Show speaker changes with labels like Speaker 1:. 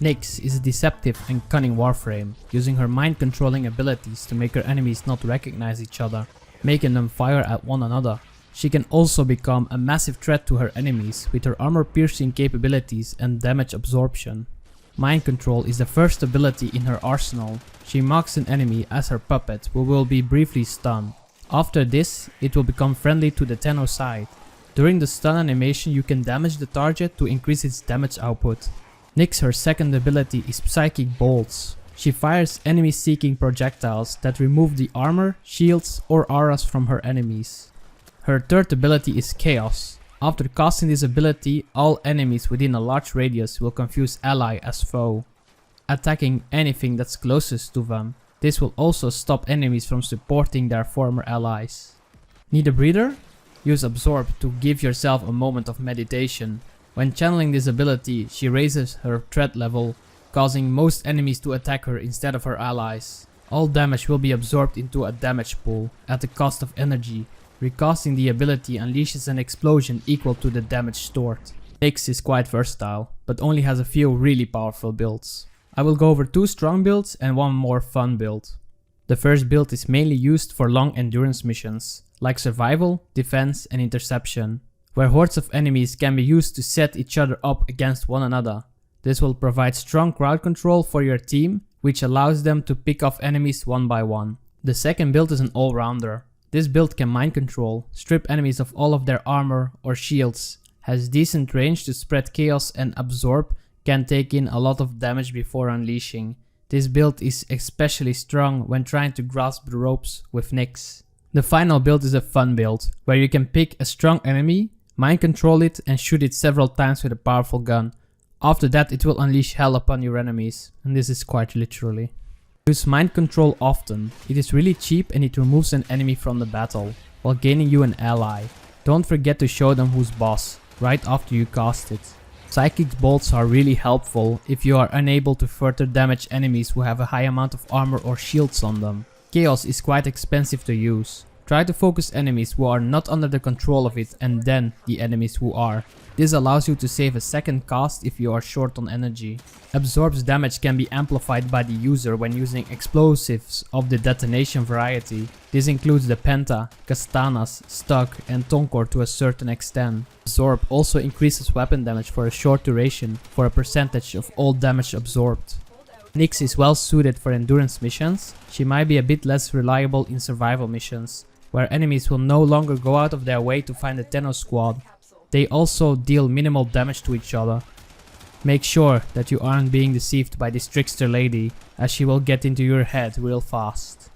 Speaker 1: Nyx is a deceptive and cunning warframe, using her mind controlling abilities to make her enemies not recognize each other, making them fire at one another. She can also become a massive threat to her enemies with her armor piercing capabilities and damage absorption. Mind control is the first ability in her arsenal. She mocks an enemy as her puppet who will be briefly stunned. After this, it will become friendly to the Tenno side. During the stun animation you can damage the target to increase its damage output. Nyx, her second ability is Psychic Bolts. She fires enemy seeking projectiles that remove the armor, shields or auras from her enemies. Her third ability is Chaos. After casting this ability, all enemies within a large radius will confuse ally as foe, attacking anything that's closest to them. This will also stop enemies from supporting their former allies. Need a breather? Use Absorb to give yourself a moment of meditation. When channeling this ability, she raises her threat level, causing most enemies to attack her instead of her allies. All damage will be absorbed into a damage pool at the cost of energy. Recasting the ability unleashes an explosion equal to the damage stored. Nyx is quite versatile, but only has a few really powerful builds. I will go over 2 strong builds and 1 more fun build. The first build is mainly used for long endurance missions, like survival, defense and interception, where hordes of enemies can be used to set each other up against one another. This will provide strong crowd control for your team, which allows them to pick off enemies one by one. The second build is an all-rounder. This build can mind control, strip enemies of all of their armor or shields, has decent range to spread chaos and absorb, can take in a lot of damage before unleashing. This build is especially strong when trying to grasp the ropes with Nyx. The final build is a fun build, where you can pick a strong enemy, mind control it and shoot it several times with a powerful gun. After that it will unleash hell upon your enemies, and this is quite literally. Use mind control often. It is really cheap and it removes an enemy from the battle, while gaining you an ally. Don't forget to show them who's boss, right after you cast it. Psychic bolts are really helpful if you are unable to further damage enemies who have a high amount of armor or shields on them. Chaos is quite expensive to use. Try to focus enemies who are not under the control of it and then the enemies who are. This allows you to save a second cast if you are short on energy. Absorb's damage can be amplified by the user when using explosives of the detonation variety. This includes the Penta, Kastanas, Stuck and Tonkor to a certain extent. Absorb also increases weapon damage for a short duration for a percentage of all damage absorbed. Nyx is well suited for endurance missions. She might be a bit less reliable in survival missions, where enemies will no longer go out of their way to find the Tenno squad. They also deal minimal damage to each other. Make sure that you aren't being deceived by this trickster lady, as she will get into your head real fast.